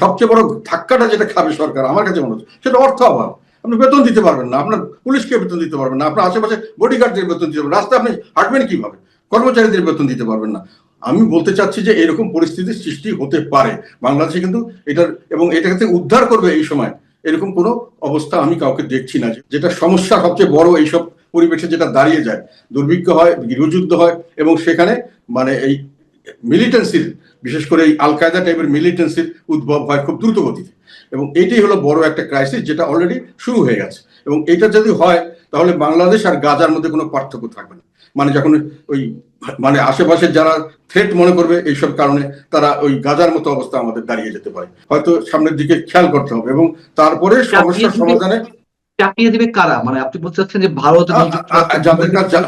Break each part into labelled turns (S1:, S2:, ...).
S1: সবচেয়ে বড় ধাক্কাটা যেটা খাবে সরকার আমার কাছে মনে হচ্ছে সেটা অর্থ অভাব। আপনি বেতন দিতে পারবেন না, আপনার পুলিশকে বেতন দিতে পারবেন না, আপনার আশেপাশে বডিগার্ডদের বেতন দিতে পারবেন, রাস্তায় আপনি হাঁটবেন কিভাবে, কর্মচারীদের বেতন দিতে পারবেন না। আমি বলতে চাচ্ছি যে এরকম পরিস্থিতির সৃষ্টি হতে পারে বাংলাদেশে, কিন্তু এটার এবং এটাকে উদ্ধার করবে এই সময় এরকম কোনো অবস্থা আমি কাউকে দেখছি না। যেটা সমস্যা সবচেয়ে বড় এইসব পরিবেশে যেটা দাঁড়িয়ে যায়, দুর্ভিক্ষ হয়, গৃহযুদ্ধ হয়, এবং সেখানে মানে এই মিলিটেন্সির, বিশেষ করে এই আল কায়দা টাইপের মিলিটেন্সির উদ্ভব হয় খুব দ্রুত গতিতে, এবং এইটাই হলো বড় একটা ক্রাইসিস যেটা অলরেডি শুরু হয়ে গেছে। এবং এটা যদি হয় তাহলে বাংলাদেশ আর গাজার মধ্যে কোনো পার্থক্য থাকবে না। মানে যখন ওই মানে আশেপাশে যারা থ্রেট মনে করবে এইসব কারণে, তারা ওই গাজার মতো অবস্থা আমাদের দাঁড়িয়ে যেতে পারে। হয়তো সামনের দিকে খেয়াল করতে হবে, এবং তারপরে সমস্যার সমাধানে
S2: চাপিয়ে দিবে কারা? মানে আপনি বলতে চাচ্ছেন যে ভারত এবং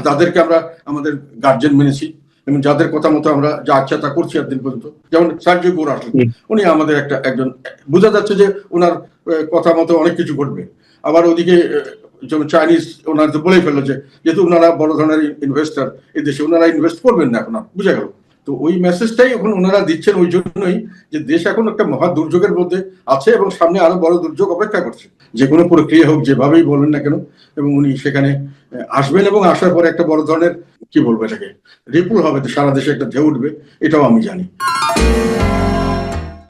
S1: যাদেরকে আমরা আমাদের গার্জেন মেনেছি এবং যাদের কথা মতো আমরা যা আচ্ছা তা করছি একদিন পর্যন্ত, যেমন সার্জিও গোর আসলেন, উনি আমাদের একজন বোঝা যাচ্ছে যে ওনার কথা মতো অনেক কিছু ঘটবে। আবার ওদিকে যেমন চাইনিজ ওনার তো বলেই ফেললো যে যেহেতু ওনারা বড় ধরনের ইনভেস্টার এই দেশে, ওনারা ইনভেস্ট করবেন না এখন, বুঝা গেল। তো ওই মেসেজটাই এখন ওনারা দিচ্ছেন ওই জন্যই যে দেশ এখন একটা মহা দুর্যোগের মধ্যে আছে এবং সামনে আরো বড় দুর্যোগ অপেক্ষা করছে, যে কোনো প্রক্রিয়া হোক যেভাবেই বলেন না কেন। এবং উনি সেখানে আসবেন এবং আসার পরে একটা বড় ধরনের কি বলবো এটাকে রিপুল হবে, সারা দেশে একটা ঢেউ উঠবে, এটাও আমি জানি।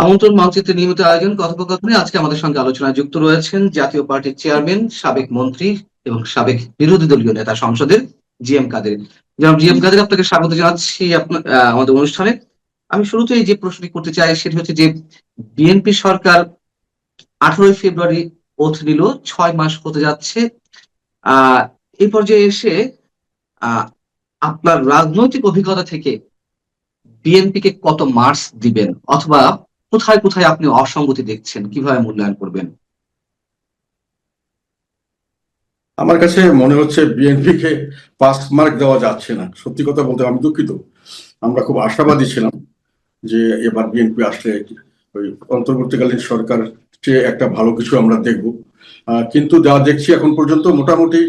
S2: আমন্ত্রণ মানচিত্রের নিয়মিত আয়োজন কথোপকথনে আজকে আমাদের সঙ্গে আলোচনায় যুক্ত রয়েছেন জাতীয় পার্টির চেয়ারম্যান, সাবেক মন্ত্রী এবং সাবেক বিরোধী দলীয় নেতা সংসদের জিএম কাদের। জনাব জিএম কাদের, আপনাকে স্বাগত জানাচ্ছি আমাদের অনুষ্ঠানে। আমি শুরুতেই যে প্রশ্নটি করতে চাই সেটা হচ্ছে যে বিএনপি সরকার 18 ফেব্রুয়ারি ওথ নিল, 6 মাস হতে যাচ্ছে। এই পর্যায়ে এসে আপনার রাজনৈতিক অভিজ্ঞতা থেকে বিএনপি কে কত মার্কস দিবেন, অথবা কোথায় কোথায় আপনি অসঙ্গতি দেখছেন, কিভাবে মূল্যায়ন করবেন?
S1: আমার কাছে মনে হচ্ছে বিএনপি কে পাস মার্ক দেওয়া যাচ্ছে না। সত্যি কথা বলতে আমি দুঃখিত। আমরা খুব আশাবাদী ছিলাম যে এবার বিএনপি আসলে ওই অন্তর্বর্তীকালীন সরকার চেয়ে একটা ভালো কিছু আমরা দেখব, কিন্তু যা দেখছি এখন পর্যন্ত মোটামুটি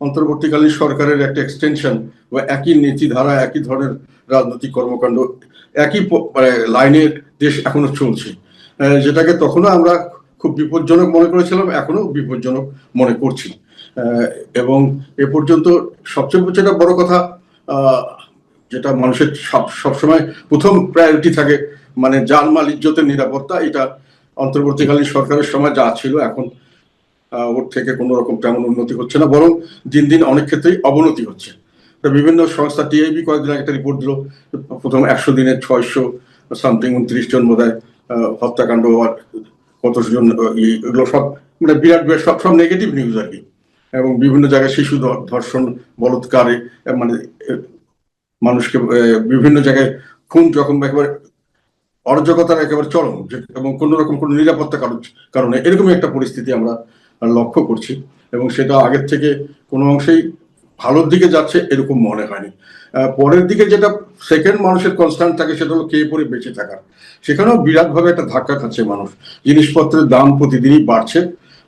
S1: অন্তর্বর্তীকালীন সরকারের একটা এক্সটেনশন বা একই নীতিধারা, একই ধরনের রাজনৈতিক কর্মকাণ্ড, একই লাইনের দেশ এখনো চলছে, যেটাকে তখনও আমরা খুব বিপজ্জনক মনে করেছিলাম, এখনো বিপজ্জনক মনে করছি। এবং এ পর্যন্ত সবচেয়ে যেটা বড় কথা, যেটা মানুষের সবসময় প্রথম প্রায়োরিটি থাকে, মানে জানমাল ইজ্জতের নিরাপত্তা, এটা অন্তর্বর্তীকালীন সরকারের সময় যা ছিল এখন ওর থেকে কোনো রকম তেমন উন্নতি হচ্ছে না, বরং দিন দিন অনেক ক্ষেত্রেই অবনতি হচ্ছে। বিভিন্ন সংস্থা, টিআইবি কয়েকদিন একটা রিপোর্ট দিল, প্রথম 100 দিনে 600 সামথিং 29 জন বোধ হয় হত্যাকাণ্ড, আর কতজন, এগুলো সব মানে বিরাট সব নেগেটিভ নিউজ আর কি। এবং বিভিন্ন জায়গায় শিশু ধর্ষণ, বলৎকারে, মানে মানুষকে বিভিন্ন জায়গায় খুন, যখন একেবারে অরাজকতার একেবারে চরম, এবং কোন রকম কোনো নিরাপত্তা কারণে এরকমই একটা পরিস্থিতি আমরা লক্ষ্য করছি। এবং সেটা আগের থেকে কোনো অংশেই ভালোর দিকে যাচ্ছে এরকম মনে হয়নি। পরের দিকে যেটা সেকেন্ড মানুষের কনস্ট্যান্ট থাকে সেটা হলো খেয়ে পরে বেঁচে থাকার, সেখানেও বিরাটভাবে একটা ধাক্কা খাচ্ছে মানুষ। জিনিসপত্রের দাম প্রতিদিনই বাড়ছে,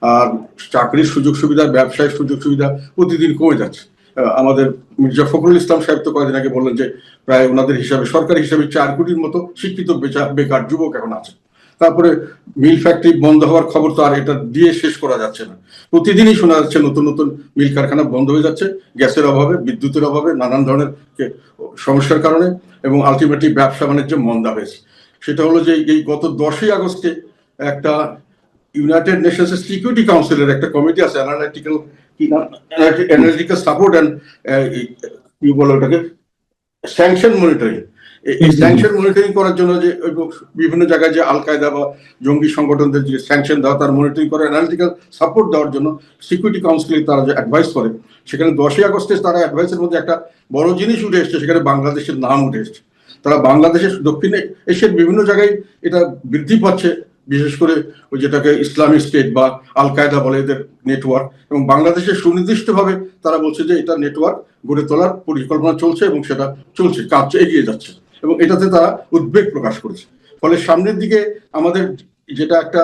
S1: আর চাকরির সুযোগ সুবিধা, ব্যবসায়ের সুযোগ সুবিধা প্রতিদিন কমে যাচ্ছে। আমাদের মির্জা ফখরুল ইসলাম সাহেব তো কয়েকদিন আগে বললেন যে প্রায় ওনাদের হিসাবে, সরকারি হিসাবে 4 কোটির মতো শিক্ষিত বেকার যুবক এখন আছে। তারপরে মিল ফ্যাক্টরি বন্ধ হওয়ার খবর তো আর এটা দিয়ে শেষ করা যাচ্ছে না, প্রতিদিনই শোনা যাচ্ছে নতুন নতুন মিল কারখানা বন্ধ হয়ে যাচ্ছে গ্যাসের অভাবে, বিদ্যুতের অভাবে, নানান ধরনের সমস্যার কারণে, এবং আলটিমেটলি ব্যবসা বাণিজ্য মন্দা হয়েছে। সেটা হলো যে এই গত 10ই আগস্টে একটা ইউনাইটেড নেশনস সিকিউরিটি কাউন্সিলের একটা কমিটি আছে, অ্যানালিটিক্যাল সাপোর্ট অ্যান্ড কি বলে ওটাকে, স্যাংশন মনিটরিং। এই স্যাংশন মনিটরিং করার জন্য যে বিভিন্ন জায়গায় যে আল কায়দা বা জঙ্গি সংগঠনদের যে স্যাংশন দেওয়া, তার মনিটরিং করে অ্যানালিটিক্যাল সাপোর্ট দেওয়ার জন্য সিকিউরিটি কাউন্সিলে তারা যে অ্যাডভাইস করে, সেখানে 10ই আগস্টে তারা অ্যাডভাইসের মধ্যে একটা বড় জিনিস উঠে এসছে, সেখানে বাংলাদেশের নাম উঠে এসছে। তারা বাংলাদেশের দক্ষিণ এশিয়ার বিভিন্ন জায়গায় এটা বৃদ্ধি পাচ্ছে, বিশেষ করে ওই যেটাকে ইসলামিক স্টেট বা আল কায়দা বলে এদের নেটওয়ার্ক, এবং বাংলাদেশে সুনির্দিষ্টভাবে তারা বলছে যে এটা নেটওয়ার্ক গড়ে তোলার পরিকল্পনা চলছে এবং সেটা চলছে, কাজ এগিয়ে যাচ্ছে, এবং এটাতে তারা উদ্বেগ প্রকাশ করেছে। ফলে সামনের দিকে আমাদের যেটা একটা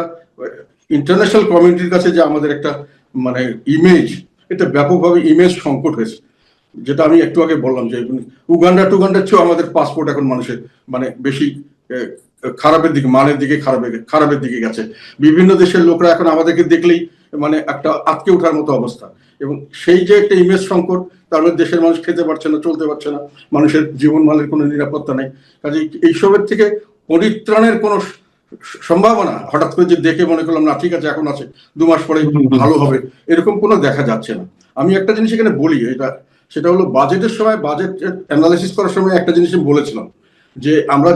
S1: ইন্টারন্যাশনাল কমিউনিটির কাছে যে আমাদের একটা মানে ইমেজ, এটা ব্যাপকভাবে ইমেজ সংকট হয়েছে। যেটা আমি একটু আগে বললাম যে উগান্ডার চেয়েও আমাদের পাসপোর্ট এখন মানুষের মানে বেশি খারাপের দিকে, মানের দিকে খারাপের দিকে গেছে। বিভিন্ন দেশের লোকরা এখন আমাদেরকে দেখলেই মানে একটা আটকে ওঠার মতো অবস্থা, এবং সেই যে একটা ইমেজ সংকট, তার মধ্যে দেশের মানুষ খেতে পারছে না, চলতে পারছে না, মানুষের জীবনমানের কোনো নিরাপত্তা নেই। কাজে এইসবের থেকে পরিত্রাণের কোনো সম্ভাবনা হঠাৎ করে যে দেখে মনে করলাম না ঠিক আছে এখন আছে 2 মাস পরে ভালো হবে, এরকম কোনো দেখা যাচ্ছে না। আমি একটা জিনিস এখানে বলি, সেটা হলো বাজেটের সময়, বাজেট অ্যানালাইসিস করার সময় একটা জিনিস আমি বলেছিলাম যে আমরা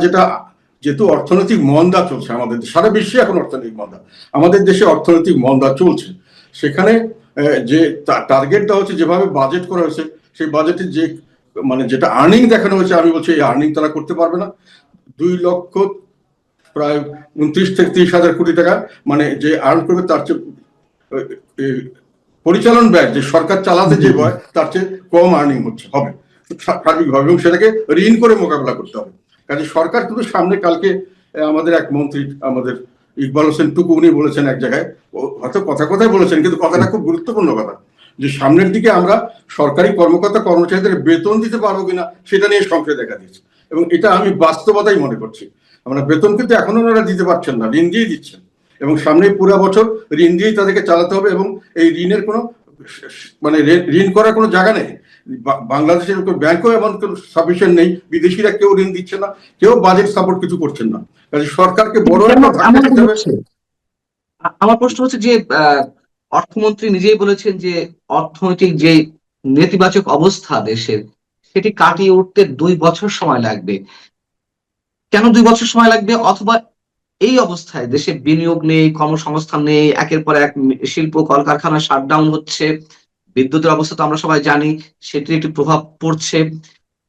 S1: যেহেতু অর্থনৈতিক মন্দা চলছে আমাদের সারা বিশ্বে, এখন অর্থনৈতিক মন্দা, আমাদের দেশে অর্থনৈতিক মন্দা চলছে, সেখানে যে টার্গেট দেওয়া হচ্ছে, যেভাবে বাজেট করা হয়েছে, সেই বাজেটে যে মানে যেটা আর্নিং দেখানো হয়েছে, আমি বলছি এই আর্নিং তারা করতে পারবে না। 2 লক্ষ প্রায় 29 থেকে 30 হাজার কোটি টাকা মানে যে আর্ন করবে, তার চেয়ে পরিচালন ব্যয় যে সরকার চালাতে যে হয় তার চেয়ে কম আর্নিং হবে সার্বিকভাবে, এবং সেটাকে ঋণ করে মোকাবেলা করতে হবে। কাজে সরকার কিন্তু সামনে, কালকে আমাদের এক মন্ত্রী, আমাদের ইকবাল হোসেন টুকু, উনি বলেছেন এক জায়গায়, হয়তো কথায় বলেছেন, কিন্তু কথাটা খুব গুরুত্বপূর্ণ কথা, যে সামনের দিকে আমরা সরকারি কর্মকর্তা কর্মচারীদের বেতন দিতে পারবো কিনা সেটা নিয়ে সংশয় দেখা দিয়েছে, এবং এটা আমি বাস্তবতাই মনে করছি। আমরা বেতন কিন্তু এখনো ওনারা দিতে পারছেন না, ঋণ দিয়ে দিচ্ছেন, এবং সামনে পুরো বছর ঋণ দিয়েই তাদেরকে চালাতে হবে, এবং এই ঋণের কোনো মানে ঋণ করার কোনো জায়গা নেই। বাংলাদেশের ব্যাংকও এমন কোনো সাফিসিয়েন্ট নেই, বিদেশিরা কেউ ঋণ দিচ্ছে না, কেউ বাজেট সাপোর্ট কিছু করছেন না। কাজে সরকারকে বড় একটা ধাক্কা দিতে হবে।
S2: আমার প্রশ্ন হচ্ছে যে অর্থমন্ত্রী নিজেই বলেছেন যে অর্থনৈতিক যে নেতিবাচক অবস্থা দেশের, সেটি কাটিয়ে উঠতে 2 বছর সময় লাগবে। কেন 2 বছর সময় লাগবে? অথবা এই অবস্থায় দেশে বিনিয়োগ নেই, কর্মসংস্থান নেই, একের পর এক শিল্প কলকারখানা শাটডাউন হচ্ছে, বিদ্যুতের অবস্থা তো আমরা সবাই জানি, সেটির একটি প্রভাব পড়ছে।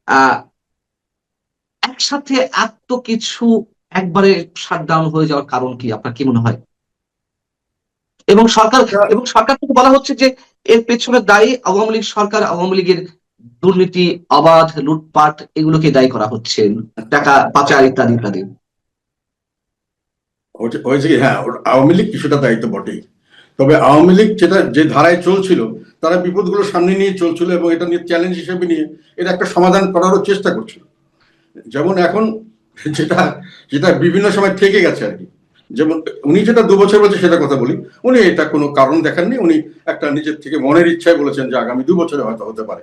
S2: আহ একসাথে এত কিছু একবারে শাটডাউন হয়ে যাওয়ার কারণ কি, আপনার কি মনে হয়? এবং সরকার থেকে বলা হচ্ছে যে এর পেছনে দায়ী আওয়ামী লীগ সরকার, আওয়ামী লীগের দুর্নীতি, অবাধ লুটপাট, এগুলোকে দায়ী করা হচ্ছে, টাকা পাচার ইত্যাদি ইত্যাদি।
S1: হয়েছে কি, হ্যাঁ, আওয়ামী লীগ কিছুটা দায়িত্ব বটেই, তবে আওয়ামী লীগ যেটা যে ধারায় চলছিল, তারা বিপদগুলো সামনে নিয়ে চলছিল, এবং এটা নিয়ে চ্যালেঞ্জ হিসেবে নিয়ে এটা একটা সমাধান করারও চেষ্টা করছিল। যেমন এখন যেটা যেটা বিভিন্ন সময় থেকে গেছে আর কি, যেমন উনি যেটা 2 বছর বলছে সেটা কথা বলি, উনি এটা কোনো কারণ দেখাননি, উনি একটা নিজের থেকে মনের ইচ্ছায় বলেছেন যে আগামী 2 বছরে হয়তো হতে পারে,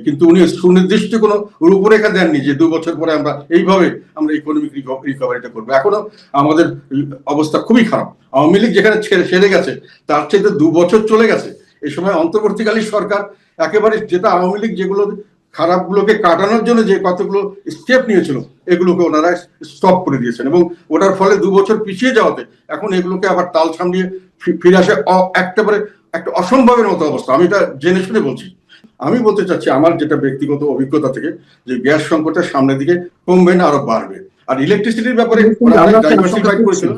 S1: কিন্তু উনি সুনির্দিষ্ট কোনো রূপরেখা দেননি যে 2 বছর পরে আমরা এইভাবে আমরা ইকোনমিক রিকভারিটা করবো। এখনো আমাদের অবস্থা খুবই খারাপ। আওয়ামী লীগ যেখানে সেরে গেছে, তার চেয়ে 2 বছর চলে গেছে। এই সময় অন্তর্বর্তীকালীন সরকার একেবারে, যেটা আওয়ামী লীগ যেগুলো খারাপগুলোকে কাটানোর জন্য যে কতগুলো স্টেপ নিয়েছিল, এগুলোকে ওনারা স্টপ করে দিয়েছেন, এবং ওটার ফলে 2 বছর পিছিয়ে যাওয়াতে এখন এগুলোকে আবার তাল সামলিয়ে ফিরে আসে একেবারে একটা অসম্ভবের মতো অবস্থা। আমি এটা জেনে শুনে বলছি। আমি বলতে চাচ্ছি আমার যেটা ব্যক্তিগত অভিজ্ঞতা থেকে, যে গ্যাস সংকটের সামনের দিকে কমবে না, আরো বাড়বে। আর ইলেকট্রিসিটির ব্যাপারে ডাইভার্সিফাইড করেছিল,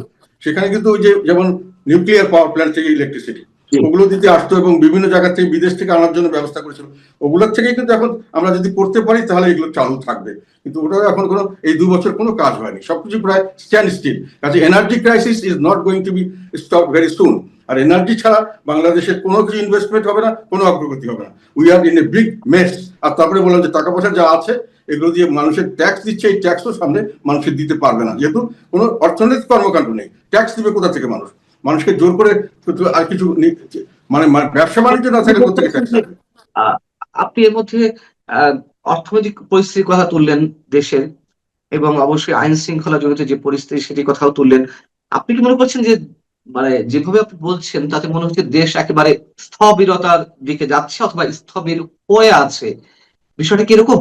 S1: সেখানে কিন্তু ওই যে যেমন নিউক্লিয়ার পাওয়ার প্ল্যান্ট থেকে ইলেকট্রিসিটি ওগুলো দিতে আসতো, এবং বিভিন্ন জায়গা থেকে বিদেশ থেকে আনার জন্য ব্যবস্থা করেছিল, ওগুলোর থেকে কিন্তু এখন আমরা যদি করতে পারি তাহলে এগুলো চালু থাকবে, কিন্তু ওটাও এখন কোনো এই 2 বছর কোনো কাজ হয়নি, সবকিছু প্রায় স্ট্যান্ড স্টিল। কাজে energy crisis is not going to be stop very soon. আর এনার্জি ছাড়া বাংলাদেশের কোনো কিছু ইনভেস্টমেন্ট হবে না, কোনো অগ্রগতি হবে না। We are in a big mess. আর তারপরে বললাম যে টাকা পয়সা যা আছে এগুলো দিয়ে মানুষের ট্যাক্স দিচ্ছে, এই ট্যাক্সও সামনে মানুষের দিতে পারবে না, যেহেতু কোনো অর্থনৈতিক কর্মকাণ্ড নেই। ট্যাক্স দিবে কোথা থেকে মানুষকে জোর করে আর কিছু মানে ব্যবসা বাণিজ্য না থাকলে কোথা থেকে ট্যাক্স দেবে?
S2: আপনি এর মধ্যে অর্থনৈতিক পরিস্থিতির কথা তুললেন দেশের, এবং অবশ্যই আইন শৃঙ্খলা জড়িত যে পরিস্থিতি সেটির কথাও তুললেন। আপনি কি মনে করছেন যে মানে যেভাবে আপনি বলছেন তাতে মনে হচ্ছে দেশ একেবারে স্থবিরতার দিকে যাচ্ছে অথবা স্থবির হয়ে আছে? বিষয়টা কিরকম?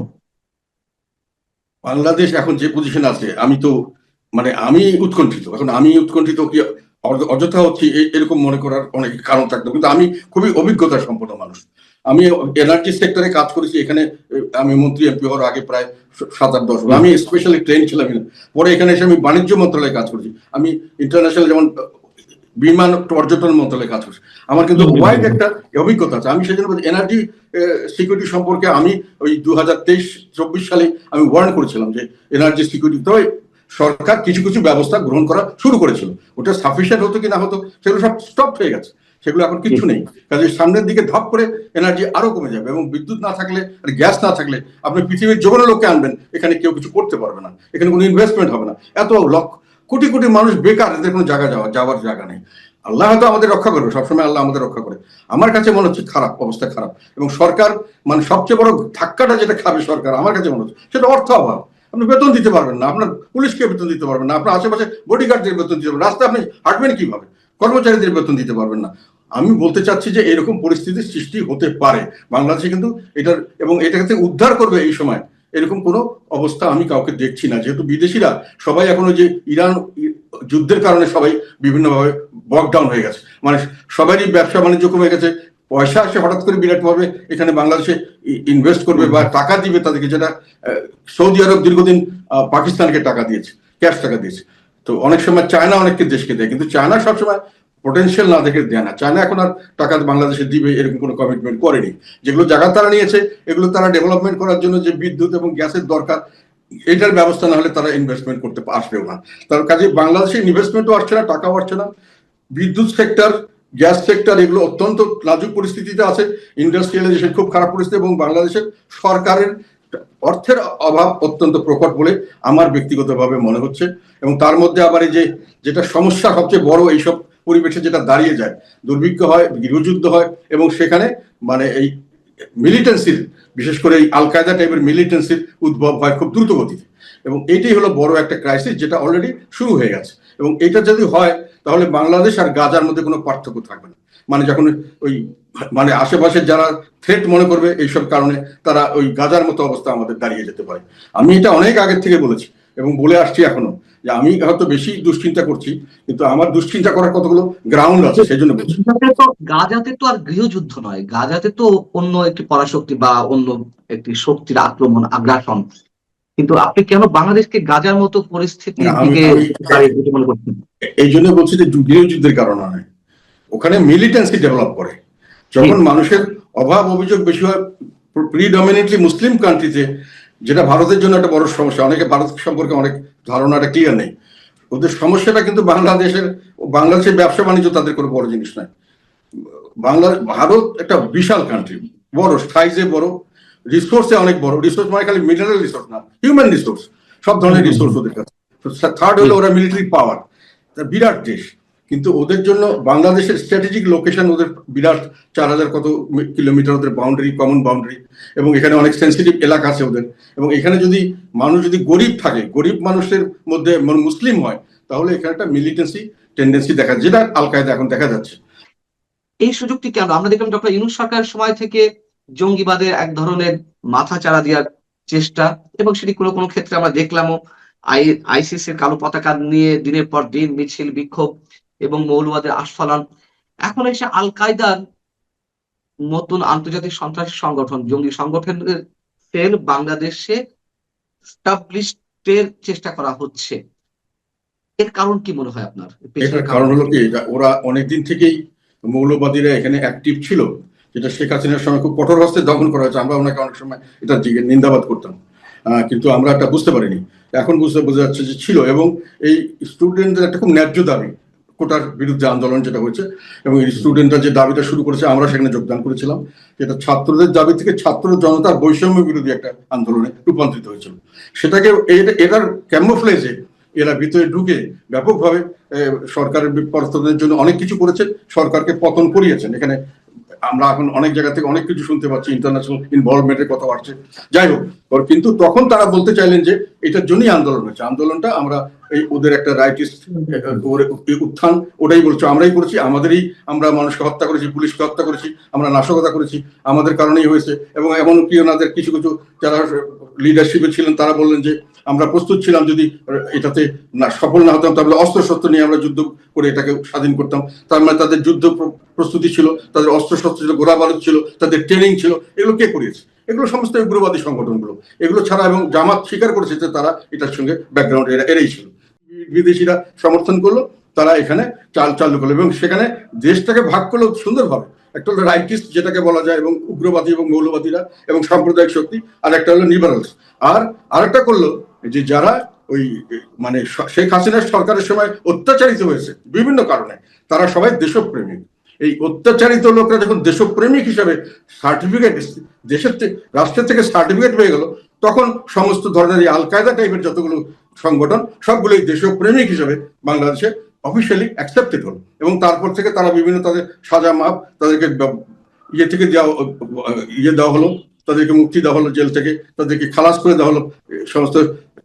S1: বাংলাদেশ এখন যে পজিশন আছে, আমি উৎকণ্ঠিত। এখন আমি উৎকণ্ঠিত কি অযথা হচ্ছে এরকম মনে করার অনেক কারণ থাকতো, কিন্তু আমি খুবই অভিজ্ঞতা সম্পন্ন মানুষ। আমি এনার্জি সেক্টরে কাজ করেছি, এখানে আমি মন্ত্রী এমপি হওয়ার আগে প্রায় 7-8 10 আমি স্পেশালি ট্রেন ছিলাম, পরে এখানে এসে আমি বাণিজ্য মন্ত্রণালয়ে কাজ করেছি, আমি ইন্টারন্যাশনাল যেমন বিমান পর্যটন মন্ত্রণালয়ে কাজ করছি, আমার কিন্তু ওয়াইড একটা অভিজ্ঞতা আছে। আমি সেজন্য এনার্জি সিকিউরিটি সম্পর্কে আমি ওই 2023-24 সালে আমি ওয়ার্ন করেছিলাম যে এনার্জি সিকিউরিটি, তবে সরকার কিছু কিছু ব্যবস্থা গ্রহণ করা শুরু করেছিল, ওটা সাফিসিয়েন্ট হতো কি না হতো সেগুলো সব স্টপ হয়ে গেছে, সেগুলো এখন কিছু নেই। কাজে সামনের দিকে ধপ করে এনার্জি আরো কমে যাবে, এবং বিদ্যুৎ না থাকলে আর গ্যাস না থাকলে আপনি পৃথিবীর যে কোনো লোককে আনবেন, এখানে কেউ কিছু করতে পারবে না, এখানে কোনো ইনভেস্টমেন্ট হবে না। এত কোটি কোটি মানুষ বেকার, এদের কোনো যাওয়ার জায়গা নেই। আল্লাহ হয়তো আমাদের রক্ষা করবে, সবসময় আল্লাহ আমাদের রক্ষা করে। আমার কাছে মনে হচ্ছে খারাপ, অবস্থা খারাপ। এবং সরকার মানে সবচেয়ে বড় ধাক্কাটা যেটা খাবে সরকার আমার কাছে মনে হচ্ছে সেটা অর্থ অভাব। আপনি বেতন দিতে পারবেন না, আপনার পুলিশকে বেতন দিতে পারবেন না, আপনার আশেপাশে বডিগার্ডদের বেতন দিতে পারবেন, রাস্তায় আপনি হাঁটবেন কিভাবে, কর্মচারীদের বেতন দিতে পারবেন না। আমি বলতে চাচ্ছি যে এরকম পরিস্থিতির সৃষ্টি হতে পারে বাংলাদেশে, কিন্তু এটার এবং এটাকে উদ্ধার করবে এই সময় এরকম কোনো অবস্থা আমি কাউকে দেখছি না। যেহেতু বিদেশিরা সবাই এখন ওই যে ইরান যুদ্ধের কারণে সবাই বিভিন্নভাবে বকডাউন হয়ে গেছে, মানে সবারই ব্যবসা বাণিজ্য কমে গেছে। পয়সা আসে হঠাৎ করে বিরাটভাবে এখানে বাংলাদেশে ইনভেস্ট করবে বা টাকা দিবে তাদেরকে, যেটা সৌদি আরব দীর্ঘদিন পাকিস্তানকে টাকা দিয়েছে, ক্যাশ টাকা দিয়েছে। তো অনেক সময় চায়না অনেককে দেশকে দেয়, কিন্তু চায়না সবসময় পোটেনশিয়াল না দেখে দেয় না। চায়না এখন আর টাকা বাংলাদেশে দিবে এরকম কোনো কমিটমেন্ট করেনি। যেগুলো জায়গা তারা নিয়েছে এগুলো তারা ডেভেলপমেন্ট করার জন্য যে বিদ্যুৎ এবং গ্যাসের দরকার, এটার ব্যবস্থা না হলে তারা ইনভেস্টমেন্ট করতে আসবেও না। তার কাজে বাংলাদেশে ইনভেস্টমেন্টও আসছে না, টাকাও আসছে না। বিদ্যুৎ সেক্টর, গ্যাস সেক্টর এগুলো অত্যন্ত নাজুক পরিস্থিতিতে আছে, ইন্ডাস্ট্রিয়ালাইজেশন খুব খারাপ পরিস্থিতি, এবং বাংলাদেশের সরকারের অর্থের অভাব অত্যন্ত প্রকট বলে আমার ব্যক্তিগতভাবে মনে হচ্ছে। এবং তার মধ্যে আবার এই যেটা সমস্যা সবচেয়ে বড় এইসব পরিবেশে যেটা দাঁড়িয়ে যায়, দুর্ভিক্ষ হয়, গৃহযুদ্ধ হয়, এবং সেখানে মানে এই মিলিটেন্সির, বিশেষ করে এই আল কায়দা টাইপের মিলিটেন্সির উদ্ভব হয় খুব দ্রুত গতিতে। এবং এইটাই হলো বড় একটা ক্রাইসিস যেটা অলরেডি শুরু হয়ে গেছে। এবং এটা যদি হয় তাহলে বাংলাদেশ আর গাজার মধ্যে কোনো পার্থক্য থাকবে না। মানে যখন ওই মানে আশেপাশে যারা থ্রেট মনে করবে এইসব কারণে, তারা ওই গাজার মতো অবস্থা আমাদের দাঁড়িয়ে যেতে পারে। আমি এটা অনেক আগের থেকে বলেছি এবং বলে আসছি এখনো, যে আমি হয়তো বেশি দুশ্চিন্তা করছি, কিন্তু আমার দুশ্চিন্তা করার কতগুলো গ্রাউন্ড আছে, সেই জন্য বলছি।
S2: গাজাতে তো আর গৃহযুদ্ধ নয়, গাজাতে তো অন্য একটি পরাশক্তি বা অন্য একটি শক্তির আক্রমণ, আগ্রাসন। কিন্তু আপনি কেন বাংলাদেশকে গাজার মতো পরিস্থিতির দিকে মনে করছেন?
S1: এই জন্য বলছি যে গৃহযুদ্ধের কারণে নয়, ওখানে মিলিটেন্সি ডেভেলপ করে। যখন মানুষের অভাব অভিযোগ বেশি হয় প্রিডমিনেন্টলি মুসলিম কান্ট্রিতে, যেটা ভারতের জন্য একটা বড় সমস্যা, অনেকে ভারত সম্পর্কে অনেক ধারণাটা ক্লিয়ার নেই। ওদের সমস্যাটা কিন্তু বাংলাদেশের ব্যবসা বাণিজ্য তাদের কোনো বড় জিনিস নয়। ভারত একটা বিশাল কান্ট্রি, বড় সাইজে, বড় রিসোর্সে অনেক বড়। রিসোর্স মানে খালি মিনারেল রিসোর্স না, হিউম্যান রিসোর্স, সব ধরনের রিসোর্স ওদের কাছে। থার্ড হলো ওরা মিলিটারি পাওয়ার, বিরাট দেশ। কিন্তু ওদের জন্য বাংলাদেশের স্ট্র্যাটেজিক লোকেশন, ওদের বিরাট 4000 কত কিলোমিটার ওদের বাউন্ডারি, কমন বাউন্ডারি, এবং এখানে অনেক সেন্সিটিভ এলাকা আছে ওদের। এবং এখানে যদি মানুষ যদি গরিব থাকে, গরিব মানুষের মধ্যে মুসলিম হয়, তাহলে এখানে একটা মিলিটেন্সি টেন্ডেন্সি দেখা, যেটা আল কায়দা এখন দেখা যাচ্ছে।
S2: এই সুযোগটি কেন? আমরা দেখলাম ডক্টর ইউনূস সরকারের সময় থেকে জঙ্গিবাদের এক ধরনের মাথা চাড়া দেওয়ার চেষ্টা, এবং সেটি কোনো কোনো ক্ষেত্রে আমরা দেখলামও আইসিসির কালো পতাকা নিয়ে দিনের পর দিন মিছিল, বিক্ষোভ এবং মৌলবাদের আস্ফালন। এখন এসে আল কায়দার নতুন আন্তর্জাতিক সন্ত্রাসী সংগঠন, জঙ্গি সংগঠনের সেল বাংলাদেশে এস্টাবলিশডের চেষ্টা করা হচ্ছে। এর কারণ কি মনে হয় আপনার?
S1: এটার কারণ হলো কি, ওরা অনেকদিন থেকেই মৌলবাদীরা এখানে অ্যাক্টিভ ছিল, যেটা শেখ হাসিনার সময় খুব কঠোর হস্তে দমন করা হয়েছে। আমরা ওনাকে অনেক সময় এটা নিন্দাবাদ করতাম, কিন্তু আমরা এটা বুঝতে পারিনি। এখন বোঝা যাচ্ছে যে ছিল। এবং এই স্টুডেন্টদের একটা খুব ন্যায্য দাবি, কোটার বিরুদ্ধে আন্দোলন যেটা হয়েছে, এবং এই স্টুডেন্টরা যে দাবিটা শুরু করেছে, আমরা সেখানে যোগদান করেছিলাম। যেটা ছাত্রদের দাবি থেকে ছাত্র জনতার বৈষম্য বিরোধী একটা আন্দোলনে রূপান্তরিত হয়েছিল। সেটাকে এটার ক্যামোফ্লেজে এরা ভিতরে ঢুকে ব্যাপকভাবে সরকারের বিপর্যয়ের জন্য অনেক কিছু করেছে, সরকারকে পতন করিয়েছেন। এখানে আমরা এখন অনেক জায়গা থেকে অনেক কিছু শুনতে পাচ্ছি, ইন্টারন্যাশনাল ইনভলভমেন্টের কথা আসছে। যাই হোক, কিন্তু তখন তারা বলতে চাইলেন যে এটার জন্যই আন্দোলন হয়েছে, আন্দোলনটা আমরা এই ওদের একটা রাইটিস্ট উত্থান, ওটাই বলছো, আমরাই করেছি, আমরা মানুষকে হত্যা করেছি, পুলিশকে হত্যা করেছি, আমরা নাশকতা করেছি, আমাদের কারণেই হয়েছে। এবং এমনকি ওনাদের কিছু কিছু যারা লিডারশিপে ছিলেন তারা বললেন যে আমরা প্রস্তুত ছিলাম, যদি এটাতে সফল না হতাম তাহলে অস্ত্রশস্ত্র নিয়ে আমরা যুদ্ধ করে এটাকে স্বাধীন করতাম। তার মানে তাদের যুদ্ধ প্রস্তুতি ছিল, তাদের অস্ত্রশস্ত্র ছিল, গোলা বারুদ ছিল, তাদের ট্রেনিং ছিল। এগুলো কে করিয়েছে? এগুলো সমস্ত উগ্রবাদী সংগঠনগুলো। এগুলো ছাড়া, এবং জামাত স্বীকার করেছে যে তারা এটার সঙ্গে ব্যাকগ্রাউন্ড এরাই ছিল। বিদেশিরা সমর্থন করলো, তারা এখানে চালু করলো, এবং সেখানে দেশটাকে ভাগ করলো সুন্দরভাবে। একটা হলো রাইটিস্ট যেটাকে বলা যায়, এবং উগ্রবাদী এবং মৌলবাদীরা এবং সাম্প্রদায়িক শক্তি, আর একটা হলো লিবারালস। আরেকটা করলো যে যারা ওই মানে শেখ হাসিনার সরকারের সময় অত্যাচারিত হয়েছে বিভিন্ন কারণে, তারা সবাই দেশপ্রেমিক। এই অত্যাচারিত লোকরা যখন দেশপ্রেমিক হিসাবে সার্টিফিকেট রাষ্ট্রের থেকে সার্টিফিকেট পেয়ে গেল, তখন সমস্ত ধরনের আল কায়দা টাইপের যতগুলো সংগঠন সবগুলোই দেশপ্রেমিক হিসেবে বাংলাদেশে অফিসিয়ালি অ্যাকসেপ্টেড হলো, এবং তারপর থেকে তারা বিভিন্ন তাদের সাজা মাপ তাদেরকে ইয়ে থেকে দেওয়া হলো, তাদেরকে মুক্তি দেওয়া হলো জেল থেকে, তাদেরকে খালাস করে দেওয়া হলো, সমস্ত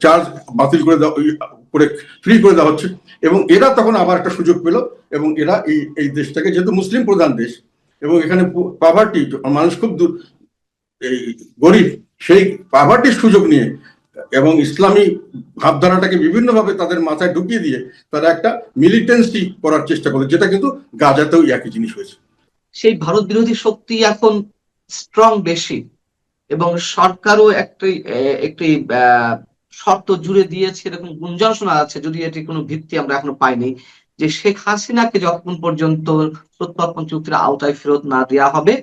S1: চার্জ বাতিল করে দেওয়া করে ফ্রি করে দেওয়া হচ্ছে। এবং এরা তখন আবার একটা সুযোগ পেল, এবং এরা এই দেশটাকে, যেহেতু মুসলিম প্রধান দেশ এবং এখানে পভার্টি, মানুষ খুব এই গরিব, সেই পভার্টির সুযোগ নিয়ে এবং ইসলামী ভাবধারাটাকে বিভিন্নভাবে তাদের মাথায় ঢুকিয়ে দিয়ে তারা একটা মিলিটেন্সি করার চেষ্টা করে, যেটা কিন্তু গাজাতেও একই জিনিস হয়েছে।
S2: সেই ভারত বিরোধী শক্তি এখন স্ট্রং বেশি, এবং সরকারও একটি শর্ত জুড়ে দিয়েছে, এরকম গুঞ্জন শোনা যাচ্ছে, যদি এটি কোনো ভিত্তি আমরা এখনো পাইনি, যে শেখ হাসিনাকে যতক্ষণ পর্যন্ত প্রত্যর্পণ চুক্তির আওতায় ফেরত না দেওয়া হবে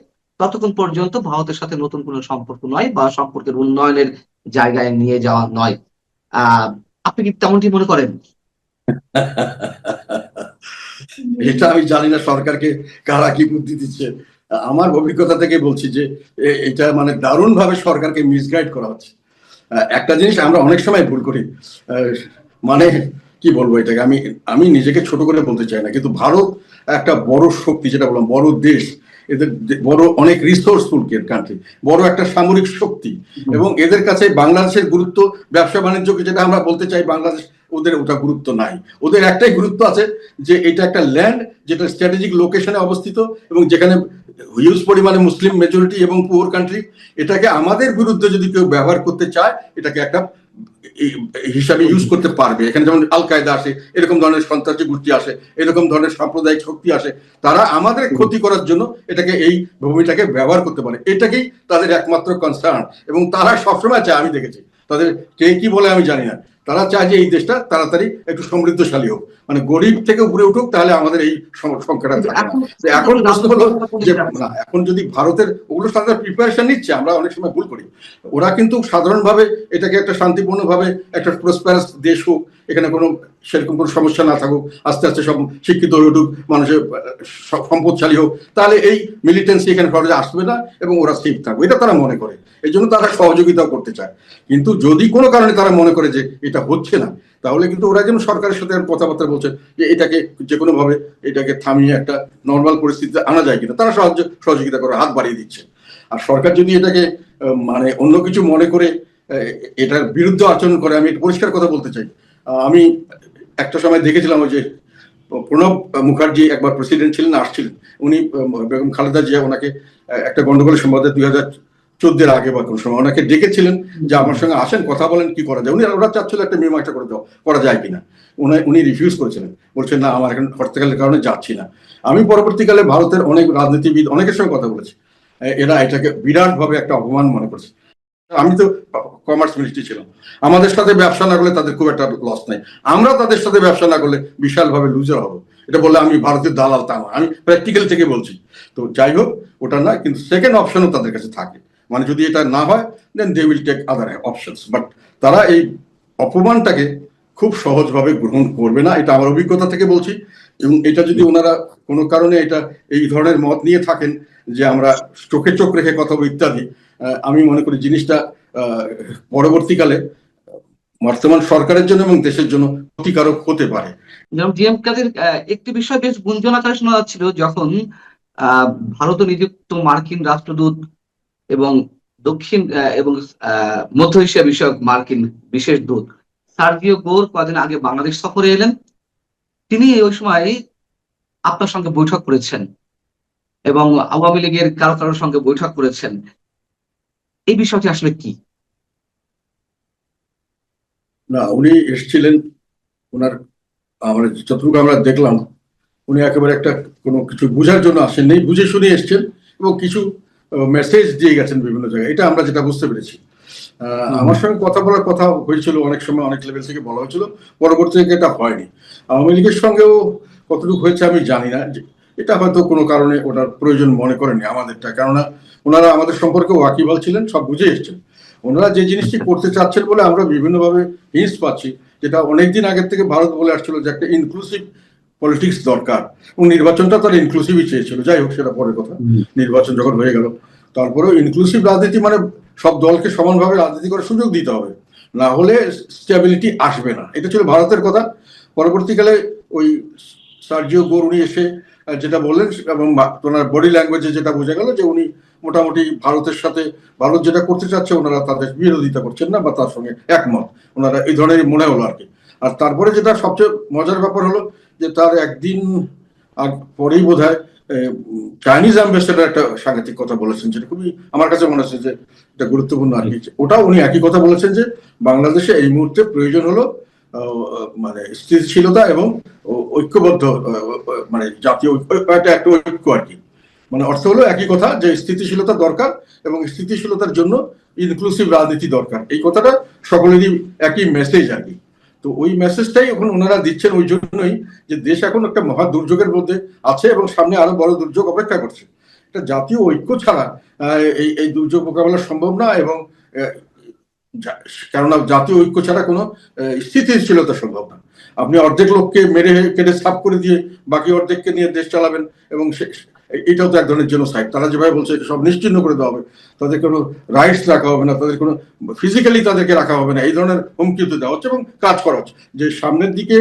S2: ততক্ষণ পর্যন্ত ভারতের সাথে নতুন কোনো সম্পর্ক নয় বা সম্পর্কের উন্নয়নের জায়গায় নিয়ে যাওয়া নয়। আপনি কি তেমনটি মনে করেন?
S1: এটা আমি জানি না সরকারকে কারা কি বুদ্ধি দিচ্ছে। আমার অভিজ্ঞতা থেকে বলছি যে এটা মানে দারুণ ভাবে সরকারকে মিসগাইড করা হচ্ছে। একটা জিনিস আমরা অনেক সময় ভুল করি, মানে কি বলবো এটাকে, আমি নিজেকে ছোট করে বলতে চাই না, কিন্তু ভারত একটা বড় শক্তি, যেটা বললাম বড় দেশ, এদের বড় অনেক রিসোর্সফুল কান্ট্রি, বড় একটা সামরিক শক্তি, এবং এদের কাছে বাংলাদেশের গুরুত্ব, ব্যবসা বাণিজ্যকে যেটা আমরা বলতে চাই বাংলাদেশ, ওদের ওটা গুরুত্ব নাই। ওদের একটাই গুরুত্ব আছে যে এটা একটা ল্যান্ড যেটা স্ট্র্যাটেজিক লোকেশনে অবস্থিত এবং যেখানে হিউজ পরিমাণে মুসলিম মেজরিটি এবং পুয়ার কান্ট্রি, এটাকে আমাদের বিরুদ্ধে যদি কেউ ব্যবহার করতে চায় এটাকে একটা হিসাবে ইউজ করতে পারবে। এখানে যেমন আল কায়দা আসে, এরকম ধরনের সন্ত্রাসী গোষ্ঠী আসে, এরকম ধরনের সাম্প্রদায়িক শক্তি আসে, তারা আমাদের ক্ষতি করার জন্য এটাকে, এই ভূমিটাকে ব্যবহার করতে পারে। এটাকেই তাদের একমাত্র কনসার্ন, এবং তারা সবসময় চায়, আমি দেখেছি তাদের কে কি বলে আমি জানি না, তারা চায় যে এই দেশটা তাড়াতাড়ি একটু সমৃদ্ধশালী হোক, মানে গরিব থেকে উপরে উঠুক, তাহলে আমাদের এই সংখ্যাটা থাকে না। এখন প্রশ্ন হলো যে না, এখন যদি ভারতের ওগুলো সাধারণ প্রিপারেশন নিচ্ছে, আমরা অনেক সময় ভুল করি, ওরা কিন্তু সাধারণভাবে এটাকে একটা শান্তিপূর্ণভাবে একটা প্রসপারাস দেশ হোক, এখানে কোনো সেরকম কোনো সমস্যা না থাকুক, আস্তে আস্তে সব শিক্ষিত হয়ে উঠুক, মানুষের সম্পদশালী হোক, তাহলে এই মিলিটেন্সি এখানে সহজে আসবে না এবং ওরা সেফ থাকবে, এটা তারা মনে করে। এই জন্য তারা সহযোগিতাও করতে চায়। কিন্তু যদি কোনো কারণে তারা মনে করে যে এটা হচ্ছে না, তাহলে কিন্তু ওরা যেন সরকারের সাথে কথাবার্তা বলছে যে এটাকে যে কোনো ভাবে এটাকে থামিয়ে একটা নর্মাল পরিস্থিতিতে আনা যায় কিনা, তারা সহযোগিতা করে হাত বাড়িয়ে দিচ্ছে। আর সরকার যদি এটাকে মানে অন্য কিছু মনে করে এটার বিরুদ্ধে আচরণ করে, আমি পরিষ্কার কথা বলতে চাই, আমি একটা সময় দেখেছিলাম ওই যে প্রণব মুখার্জি একবার প্রেসিডেন্ট ছিলেন, আসছিলেন উনি, বেগম খালেদা জিয়া ওনাকে একটা গন্ডগোলের সম্বন্ধে 2014 আগে বা কোন সময় ওনাকে ডেকেছিলেন যে আমার সঙ্গে আসেন, কথা বলেন কি করা যায়। ওরা চাচ্ছিল একটা মীমাংসা করে দেওয়া, করা যায় কিনা, উনি রিফিউজ করেছিলেন, বলছেন না আমার এখন হরতালের কারণে যাচ্ছি না। আমি পরবর্তীকালে ভারতের অনেক রাজনীতিবিদ অনেকের সঙ্গে কথা বলেছি, এরা এটাকে বিরাট ভাবে একটা অপমান মনে করছে। আমি তো কমার্স মিনিস্ট্রি ছিলাম, আমাদের সাথে ব্যবসা না করলে তাদের খুব একটা লস নাই, আমরা তাদের সাথে ব্যবসা না করলে বিশাল ভাবে লুজার হবো। এটা বললে আমি ভারতের দালাল তা না, আমি প্র্যাকটিক্যাল থেকে বলছি। তো যাই হোক, ওটা না, কিন্তু সেকেন্ড অপশনও তাদের কাছে থাকে, মানে যদি এটা না হয় then they will take other options, but তারা এই অপমানটাকে খুব সহজভাবে গ্রহণ করবে না, এটা আমার অভিজ্ঞতা থেকে বলছি। এবং এটা যদি ওনারা কোনো কারণে এটা এই ধরনের মত নিয়ে থাকেন যে আমরা চোখে চোখ রেখে কথা বলবো ইত্যাদি, আমি মনে করি জিনিসটা পরবর্তীকালে বর্তমান সরকারের জন্য এবং দেশের জন্য ক্ষতিকারক হতে পারে।
S2: যেমন জিএম কাদের একটি বিষয় বেশ গুঞ্জন আকারে শোনা যাচ্ছিল, যখন ভারত নিযুক্ত মার্কিন রাষ্ট্রদূত এবং দক্ষিণ এবং মধ্য এশিয়া বিষয়ক মার্কিন বিশেষ দূত সার্জিও গোর কদিন আগে বাংলাদেশ সফরে এলেন। তিনি ওই সময় আপনার সঙ্গে বৈঠক করেছেন এবং আওয়ামী লীগের কারো কারোর সঙ্গে বৈঠক করেছেন। এই বিষয়টি আসলে কি?
S1: না, উনি এসেছিলেন, ওনার আমরা যতটুকু আমরা দেখলাম উনি একেবারে একটা কোনো কিছু বোঝার জন্য আসেননি, বুঝে শুনে এসছেন এবং কিছু মেসেজ দিয়ে গেছেন বিভিন্ন জায়গায়, এটা আমরা যেটা বুঝতে পেরেছি। আমার সঙ্গে কথা বলার কথা হয়েছিল, অনেক সময় অনেক লেভেল থেকে বলা হয়েছিল, পরবর্তী থেকে এটা হয়নি। আওয়ামী লীগের সঙ্গেও কতটুকু হয়েছে আমি জানি না, এটা হয়তো কোনো কারণে ওটার প্রয়োজন মনে করেনি আমাদেরটা, কেননা ওনারা আমাদের সম্পর্কে ওয়াকিবহাল ছিলেন, সব বুঝে এসছেন। ওনারা যে জিনিসটি করতে চাচ্ছেন বলে আমরা বিভিন্নভাবে হিন্টস পাচ্ছি, যেটা অনেকদিন আগের থেকে ভারত বলে আসছিল যে একটা ইনক্লুসিভ পলিটিক্স দরকার, এবং নির্বাচনটা তারা ইনক্লুসিভই চেয়েছিল। যাই হোক, সেটা পরের কথা, নির্বাচন যখন হয়ে গেল, তারপরেও ইনক্লুসিভ রাজনীতি মানে সব দলকে সমানভাবে রাজনীতি করার সুযোগ দিতে হবে। না হলে স্টেবিলিটি আসবে না। এটা ছিল ভারতের কথা। পরবর্তীকালে ওই সার্জিও গোর উনি এসে যেটা বললেন এবং ওনার বডি ল্যাঙ্গুয়েজে যেটা বোঝা গেল যে উনি মোটামুটি ভারতের সাথে, ভারত যেটা করতে চাচ্ছে ওনারা তাদের বিরোধিতা করছেন না বা তার সঙ্গে একমত, ওনারা এই ধরনের মনে হলো আর কি। আর তারপরে যেটা সবচেয়ে মজার ব্যাপার হলো যে তার একদিন পরেই বোধ হয় চাইনিজ অ্যাম্বাসেডার একটা সাংঘাতিক কথা বলেছেন, যেটা খুবই আমার কাছে মনে হচ্ছে যে এটা গুরুত্বপূর্ণ আর কি। ওটাও উনি একই কথা বলেছেন যে বাংলাদেশে এই মুহূর্তে প্রয়োজন হলো মানে স্থিতিশীলতা এবং ঐক্যবদ্ধ মানে জাতীয় একটা ঐক্য আর কি। মানে অর্থ হলো একই কথা যে স্থিতিশীলতা দরকার এবং স্থিতিশীলতার জন্য ইনক্লুসিভ রাজনীতি দরকার। এই কথাটা সকলেরই একই মেসেজ আর কি। তো ওই মেসেজটাই এখন ওনারা দিচ্ছেন ওই জন্যই যে দেশ এখন একটা মহা দুর্যোগের মধ্যে আছে এবং সামনে আরো বড় দুর্যোগ অপেক্ষা করছে। এটা জাতীয় ঐক্য ছাড়া এই দুর্যোগ মোকাবেলা সম্ভব না, এবং কেননা জাতীয় ঐক্য ছাড়া কোনো স্থিতিশীলতা সম্ভব না। আপনি অর্ধেক লোককে মেরে কেটে সাফ করে দিয়ে বাকি অর্ধেককে নিয়ে দেশ চালাবেন, এবং এটাও তো এক ধরনের জেনোসাইড। তারা যেভাবে বলছে সব নিশ্চিহ্ন করে দেওয়া হবে, তাদের কোনো রাইটস রাখা হবে না, তাদের কোনো ফিজিক্যালি তাদেরকে রাখা হবে না, এই ধরনের হুমকি তো দেওয়া হচ্ছে এবং কাজ করা হচ্ছে যে সামনের দিকে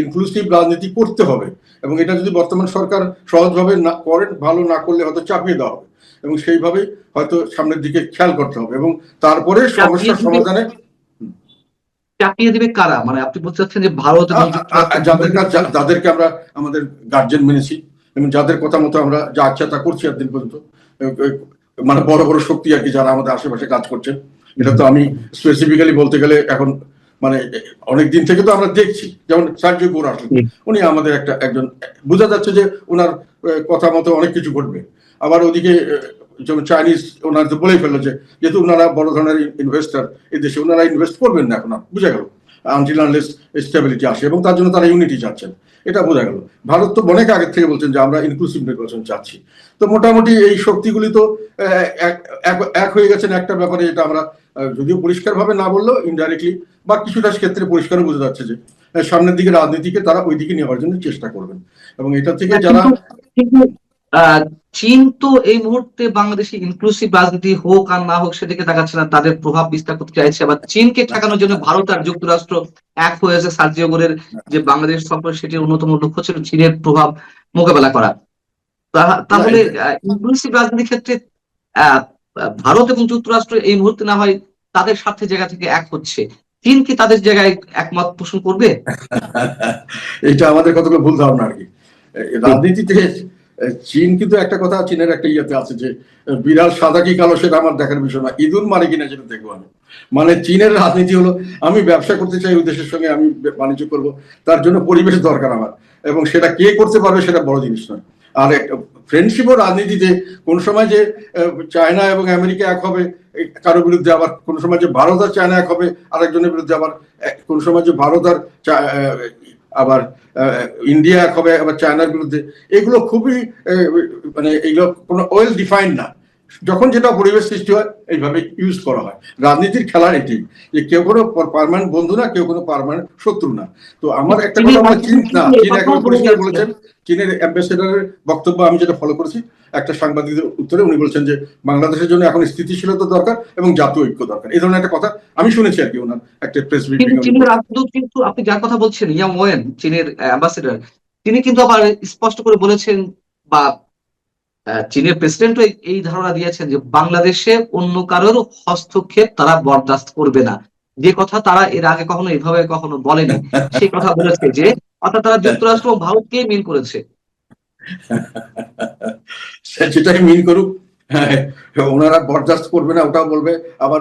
S1: ইনক্লুসিভ রাজনীতি করতে হবে। এবং এটা যদি বর্তমান সরকার সহজভাবে না করেন, ভালো না করলে হয়তো চাপিয়ে দেওয়া হবে, এবং সেইভাবেই হয়তো সামনের দিকে খেয়াল করতে হবে এবং তারপরে সমস্যার সমাধানে
S2: চাপিয়ে দিবে কারা? মানে আপনি বলতে চাচ্ছেন যে ভারত এবং
S1: যাদেরকে আমরা আমাদের গার্জেন মেনেছি এবং যাদের কথা মতো আমরা যা আচ্ছা তা করছি এতদিন পর্যন্ত, মানে বড় বড় শক্তি আর কি যারা আমাদের আশেপাশে কাজ করছেন। এটা তো আমি স্পেসিফিক্যালি বলতে গেলে এখন মানে অনেক দিন থেকে তো আমরা দেখছি, যেমন সার্জিও গোর আসলেন, উনি আমাদের একজন বোঝা যাচ্ছে যে ওনার কথা মতো অনেক কিছু ঘটবে। আবার ওদিকে যেমন চাইনিজ ওনারা তো বলেই ফেললো যে যেহেতু ওনারা বড় ধরনের ইনভেস্টার এই দেশে, ওনারা ইনভেস্ট করবেন না এখন, বুঝা গেল, আনটিল আনলেস স্টেবিলিটি আসে, এবং তার জন্য তারা ইউনিটি চাচ্ছেন, এটা বোঝা গেল। ভারত তো অনেক আগে থেকে বলছেন যে আমরা ইনক্লুসিভ নির্বাচন চাচ্ছি। তো মোটামুটি এই শক্তিগুলি তো এক হয়ে গেছেন একটা ব্যাপারে, যেটা আমরা যদিও পরিষ্কারভাবে না বললেও ইনডাইরেক্টলি বা কিছুটা ক্ষেত্রে পরিষ্কার বোঝা যাচ্ছে যে সামনের দিকে রাজনীতিকে তারা ওই দিকে নেওয়ার জন্য চেষ্টা করবেন, এবং এটা থেকে যারা
S2: চীন তো এই মুহূর্তে বাংলাদেশে ইনক্লুসিভ রাজনীতি হোক আর না হোক সেদিকে তাকাচ্ছে না, তাদের প্রভাব বিস্তার করতে চাইছে। আবার চীনকে ঠেকানোর জন্য ভারত আর যুক্তরাষ্ট্র এক হয়েছে। সার্জিও গোরের যে বাংলাদেশ সফর, সেটির অন্যতম লক্ষ্য ছিল চীনের প্রভাব মোকাবেলা করা। তাহলে ইনক্লুসিভ রাজনীতির ক্ষেত্রে ভারত এবং যুক্তরাষ্ট্র এই মুহূর্তে না হয় তাদের স্বার্থে জায়গা থেকে এক হচ্ছে, চীন কি তাদের জায়গায় একমত পোষণ করবে?
S1: এটা আমাদের কতগুলো ভুল ধারণা আর কি। রাজনীতিতে চীন কিন্তু একটা কথা, চীনের একটা ইয়েতে আছে যে বিড়াল সাদা কি কালো সেটা আমার দেখার বিষয় না, ইঁদুর মারে কিনা সেটা দেখবো আমি। মানে চীনের রাজনীতি হলো আমি ব্যবসা করতে চাই ওই দেশের সঙ্গে, আমি বাণিজ্য করব, তার জন্য পরিবেশ দরকার আমার, এবং সেটা কে করতে পারবে সেটা বড় জিনিস নয়। আর ফ্রেন্ডশিপ ও রাজনীতিতে কোন সময় যে চায়না এবং আমেরিকা এক হবে কারোর বিরুদ্ধে, আবার কোন সময় যে ভারত আর চায়না এক হবে আরেকজনের বিরুদ্ধে, আবার কোন সময় যে ভারত আর আবার ইন্ডিয়া এক হবে আবার চায়নার বিরুদ্ধে, এগুলো খুবই মানে এগুলো কোনো ওয়েল ডিফাইন্ড না। যখন যেটা পরিবেশ সৃষ্টি হয় এইভাবে ইউজ করা হয়। রাজনীতির খেলার এটি যে কেউ কোনো পার্মানেন্ট বন্ধু না, কেউ কোনো পার্মানেন্ট শত্রু না। তো আমার একটা কথা বলে চীন না, চীন একেবারে পরিষ্কার বলেছেন। চীনের অ্যাম্বাসেডারের বক্তব্য আমি যেটা ফলো করেছি, একটা সাংবাদিকদের উত্তরে উনি বলছেন যে বাংলাদেশের জন্য এখন স্থিতিশীলতা দরকার এবং জাতীয় ঐক্য দরকার, এই ধরনের একটা কথা আমি শুনেছি আর কি ওনার একটা প্রেস ব্রিফিং।
S2: চীনের রাষ্ট্রদূত কিন্তু, আপনি যার কথা বলছেন ইয়াং ওয়েন, চীনের অ্যাম্বাসেডর, তিনি কিন্তু আবার স্পষ্ট করে বলেছেন, বা চীনের প্রেসিডেন্টও এই ধারণা দিয়েছেন যে বাংলাদেশে অন্য কারোর হস্তক্ষেপ তারা বরদাস্ত করবে না। যে কথা তারা এর আগে কখনো এভাবে কখনো বলেনি, সেই কথা বলেছে যে, অর্থাৎ তারা যুক্তরাষ্ট্র ও ভারতকেই মিন করেছে।
S1: যেটাই মিন করুক, ওনারা বরদাস্ত করবে না ওটাও বলবে, আবার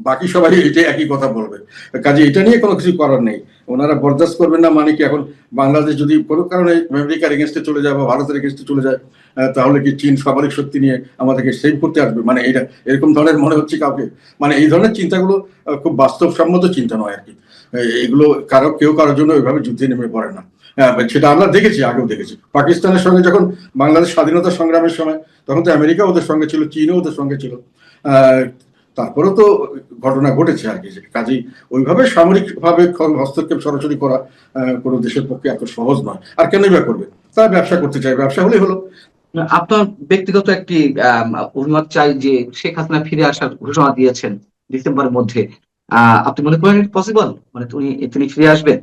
S1: বাকি সবাই এটা একই কথা বলবে। কাজে এটা নিয়ে কোনো কিছু করার নেই। ওনারা বরদাস্ত করবেন না মানে কি, এখন বাংলাদেশ যদি কোনো কারণে আমেরিকার এগেনস্টে চলে যায় বা ভারতের এগেনস্টে চলে যায়, তাহলে কি চীন সামরিক শক্তি নিয়ে আমাদেরকে সেভ করতে আসবে? মানে এটা এরকম ধরনের মনে হচ্ছে কাউকে। মানে এই ধরনের চিন্তাগুলো খুব বাস্তবসম্মত চিন্তা নয় আর কি। এগুলো কেউ কারোর জন্য ওইভাবে যুদ্ধে নেমে পড়ে না। সেটা আমরা দেখেছি, আগেও দেখেছি। পাকিস্তানের সঙ্গে যখন বাংলাদেশ স্বাধীনতা সংগ্রামের সময়, তখন তো আমেরিকা ওদের সঙ্গে ছিল, চীনও ওদের সঙ্গে ছিল। তারপরেও তো ঘটনা ঘটেছে আর কি। কাজেই ওইভাবে সামরিক ভাবে হস্তক্ষেপ সরাসরি করা কোনো দেশের পক্ষে এত সহজ নয়। আর কেনই বা করবে? তারা ব্যবসা করতে চায়, ব্যবসা হলেই হলো।
S2: আপনার ব্যক্তিগত একটি অভিমত চাই যে শেখ হাসিনা ফিরে আসার ঘোষণা দিয়েছেন ডিসেম্বরের মধ্যে, আপনি মনে করেন পসিবল, মানে তিনি ফিরে আসবেন?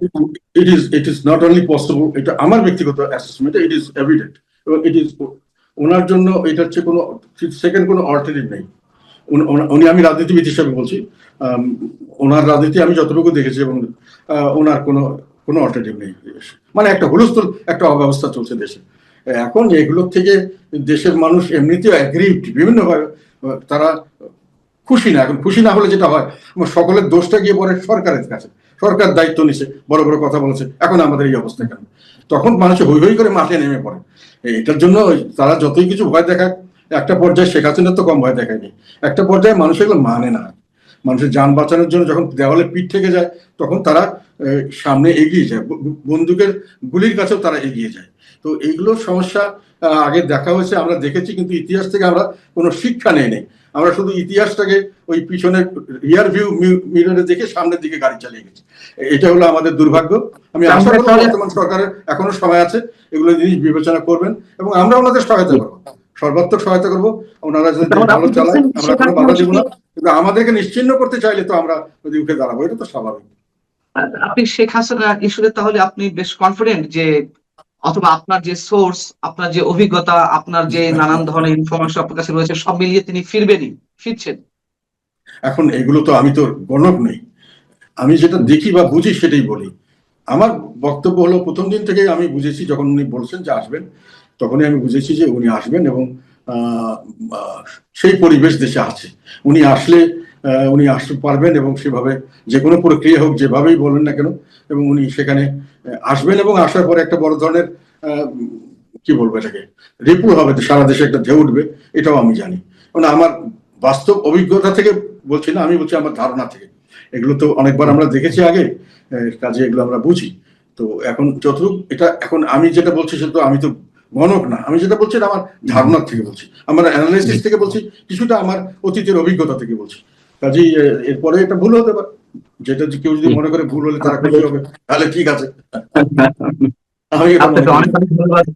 S1: It is not only possible, এটা আমার ব্যক্তিগত অ্যাসেসমেন্ট, ইট ইজ এভিডেন্ট এবং ইট ইজ ওনার জন্য এটা হচ্ছে কোনো সেকেন্ড কোনো অল্টারনেটিভ নেই। উনি, আমি রাজনীতিবিদ হিসাবে বলছি, ওনার রাজনীতি আমি যতটুকু দেখেছি এবং ওনার কোনো কোনো অল্টারনেটিভ নেই। মানে একটা হুলস্থুল একটা অব্যবস্থা চলছে দেশে এখন, এগুলোর থেকে দেশের মানুষ এমনিতেও অ্যাগ্রিভড বিভিন্নভাবে, তারা খুশি না। এখন খুশি না হলে যেটা হয়, সকলের দোষটা গিয়ে পড়ে সরকারের কাছে, সরকার দায়িত্ব নিছে, বড় বড় কথা বলেছে, এখন আমাদের এই অবস্থা কেন? তখন মানুষ হই হই করে মাঠে নেমে পড়ে। এটার জন্য তারা যতই কিছু ভয় দেখায়, একটা পর্যায়ে শেখ হাসিনা তো কম ভয় দেখায়নি, একটা পর্যায়ে মানুষ এগুলো মানে না। মানুষের যান বাঁচানোর জন্য যখন দেওয়ালে পিঠ থেকে যায়, তখন তারা সামনে এগিয়ে যায়, বন্দুকের গুলির কাছেও তারা এগিয়ে যায়। তো এইগুলোর সমস্যা আগে দেখা হয়েছে, আমরা দেখেছি, কিন্তু ইতিহাস থেকে আমরা কোনো শিক্ষা নেই। আমরা শুধু ইতিহাসটাকে ওই পিছনের রিয়ার ভিউ মিররে দেখে সামনের দিকে গাড়ি চালিয়ে গেছি। এটা হলো আমাদের দুর্ভাগ্য। আমি আশা করব বর্তমান সরকারের এখনো সময় আছে, এগুলো জিনিস বিবেচনা করবেন এবং আমরা ওনাদের সহায়তা করবো, সর্বাত্মক সহায়তা করবো। ওনারা যদি ভালো চালায় আমরা কোনো বাধা দেবো না, কিন্তু আমাদেরকে নিশ্চিহ্ন করতে চাইলে তো আমরা যদি উঠে দাঁড়াবো, এটা তো স্বাভাবিক।
S2: আপনি শেখ হাসিনা ইস্যুতে তাহলে আপনি বেশ কনফিডেন্ট যে, অথবা আপনার যে সোর্স, আপনার যে অভিজ্ঞতা, আপনার যে নানান ধরনের ইনফরমেশন আপনার কাছে রয়েছে, সব মিলিয়ে তিনি ফিরছেন?
S1: এখন এগুলো তো আমি তো গণক নই, আমি যেটা দেখি বা বুঝি সেটাই বলি। আমার বক্তব্য হলো, প্রথম দিন থেকে আমি বুঝেছি, যখন উনি বলছেন যে আসবেন, তখনই আমি বুঝেছি যে উনি আসবেন এবং সেই পরিবেশ দেশে আছে। উনি আসলে উনি আসতে পারবেন এবং সেভাবে যে কোনো প্রক্রিয়া হোক, যেভাবেই বলেন না কেন, এবং উনি সেখানে আসবেন এবং আসার পরে একটা বড় ধরনের কি বলবো এটাকে, রিপুল হবে, সারা দেশে একটা ঢেউ উঠবে, এটাও আমি জানি। মানে আমার বাস্তব অভিজ্ঞতা থেকে বলছি না, আমি বলছি আমার ধারণা থেকে। এগুলো তো অনেকবার আমরা দেখেছি আগে, কাজে এগুলো আমরা বুঝি। তো এখন যতটুকু এটা, এখন আমি যেটা বলছি সেটা তো, আমি তো গণক না, আমি যেটা বলছি আমার ধারণার থেকে বলছি, আমার অ্যানালাইসিস থেকে বলছি, কিছুটা আমার অতীতের অভিজ্ঞতা থেকে বলছি। কাজেই এরপরে এটা ভুল হতে পারে, যেটা কেউ যদি মনে করে ভুল হলে তারা খুশি হবে, তাহলে ঠিক আছে। আমি এটা মনে করি।